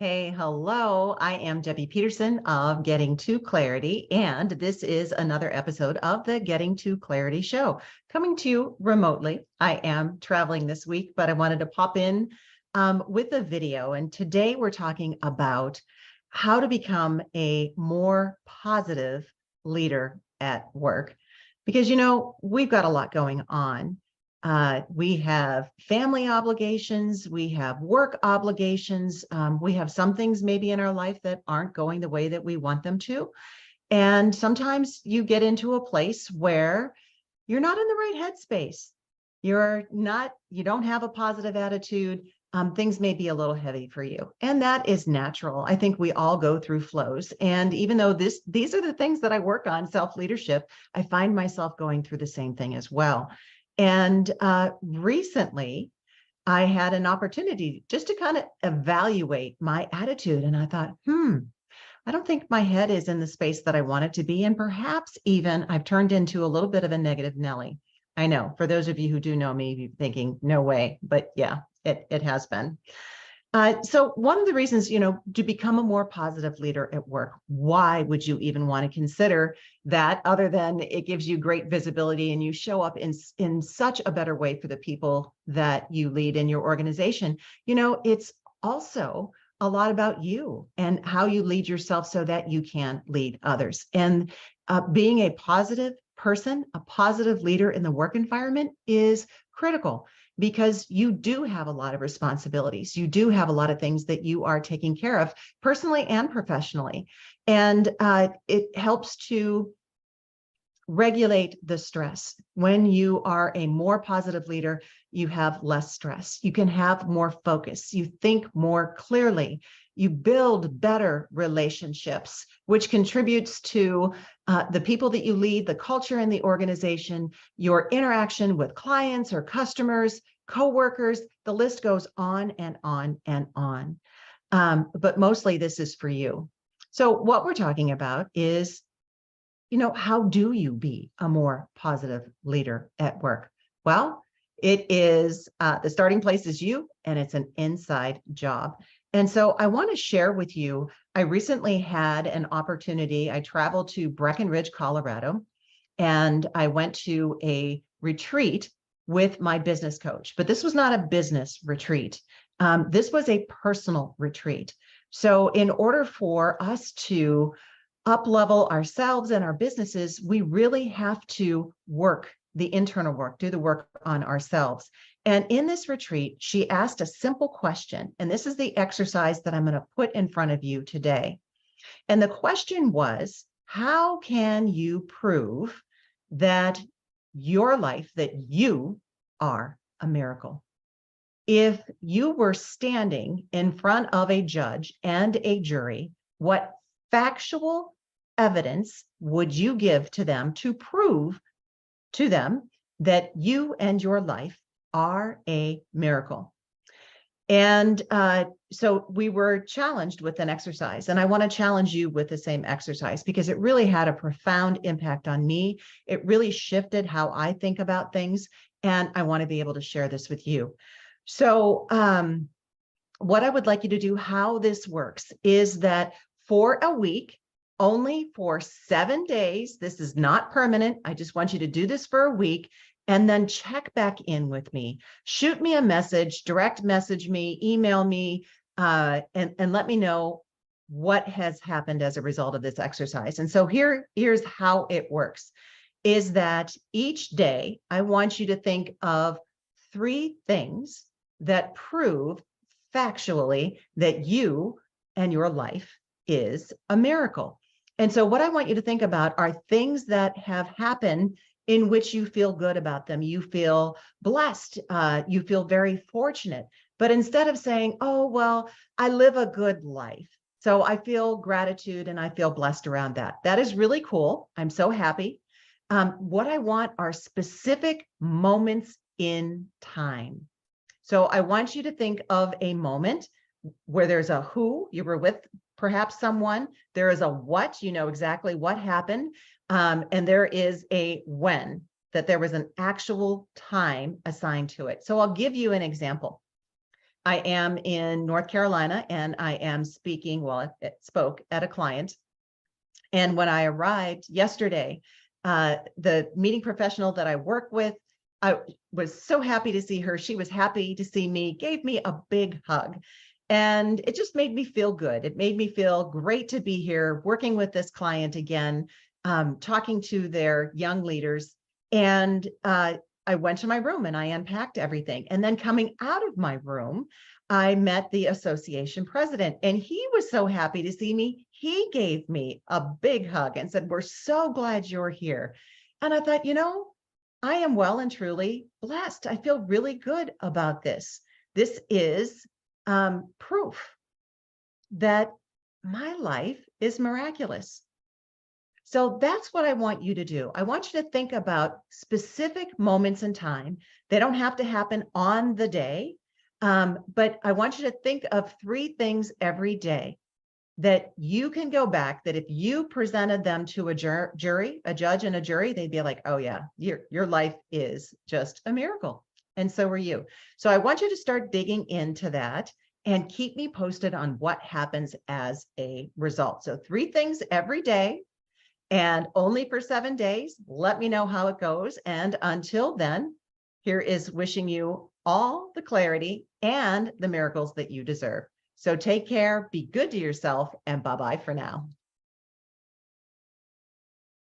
Hey, hello. I am Debbie Peterson of Getting to Clarity, and this is another episode of the Getting to Clarity show coming to you remotely. I am traveling this week, but I wanted to pop in with a video. And today we're talking about how to become a more positive leader at work. Because, we've got a lot going on. We have family obligations, we have work obligations, we have some things maybe in our life that aren't going the way that we want them to. And sometimes you get into a place where you're not in the right headspace. You don't have a positive attitude. Things may be a little heavy for you. And that is natural. I think we all go through flows. And even though these are the things that I work on, self-leadership, I find myself going through the same thing as well. And recently, I had an opportunity just to kind of evaluate my attitude. And I thought, I don't think my head is in the space that I want it to be. And perhaps even I've turned into a little bit of a negative Nelly. I know for those of you who do know me, you're thinking, no way. But yeah, it has been. So one of the reasons, to become a more positive leader at work, why would you even want to consider that other than it gives you great visibility and you show up in such a better way for the people that you lead in your organization? It's also a lot about you and how you lead yourself so that you can lead others. And being a positive person, a positive leader in the work environment is critical, because you do have a lot of responsibilities. You do have a lot of things that you are taking care of personally and professionally. And it helps to regulate the stress. When you are a more positive leader, you have less stress. You can have more focus. You think more clearly. You build better relationships, which contributes to the people that you lead, the culture in the organization, your interaction with clients or customers, coworkers. The list goes on and on and on. But mostly this is for you. So what we're talking about is, how do you be a more positive leader at work? Well, it is the starting place is you, and it's an inside job. And so I want to share with you, I recently had an opportunity. I traveled to Breckenridge, Colorado, and I went to a retreat with my business coach. But this was not a business retreat. This was a personal retreat. So in order for us to up-level ourselves and our businesses, we really have to work the internal work, do the work on ourselves. And in this retreat, she asked a simple question, and this is the exercise that I'm going to put in front of you today. And the question was, how can you prove that your life, that you are a miracle? If you were standing in front of a judge and a jury, what factual evidence would you give to them to prove to them that you and your life are a miracle? And so we were challenged with an exercise, and I want to challenge you with the same exercise because it really had a profound impact on me. It really shifted how I think about things, and I want to be able to share this with you. So what I would like you to do, how this works, is that for a week, only for 7 days, this is not permanent. I just want you to do this for a week and then check back in with me. Shoot me a message, direct message me, email me, and let me know what has happened as a result of this exercise. And so here's how it works, is that each day I want you to think of 3 things that prove factually that you and your life is a miracle. And so what I want you to think about are things that have happened in which you feel good about them. You feel blessed. You feel very fortunate. But instead of saying, oh, well, I live a good life, so I feel gratitude and I feel blessed around that. That is really cool. I'm so happy. What I want are specific moments in time. So I want you to think of a moment where there's a who, you were with perhaps someone, there is a what, you know exactly what happened, and there is a when, that there was an actual time assigned to it. So I'll give you an example. I am in North Carolina and I am speaking, well, I spoke at a client. And when I arrived yesterday, the meeting professional that I work with, I was so happy to see her. She was happy to see me, gave me a big hug. And it just made me feel good. It made me feel great to be here working with this client again, talking to their young leaders. And I went to my room and I unpacked everything. And then coming out of my room, I met the association president and he was so happy to see me. He gave me a big hug and said, "We're so glad you're here." And I thought, I am well and truly blessed. I feel really good about this. This is proof that my life is miraculous. So that's what I want you to do. I want you to think about specific moments in time. They don't have to happen on the day, but I want you to think of 3 things every day that you can go back, that if you presented them to a jury, a judge and a jury, they'd be like, "Oh yeah, your life is just a miracle." And so are you. So I want you to start digging into that and keep me posted on what happens as a result. So 3 things every day and only for 7 days. Let me know how it goes. And until then, here is wishing you all the clarity and the miracles that you deserve. So take care, be good to yourself, and bye-bye for now.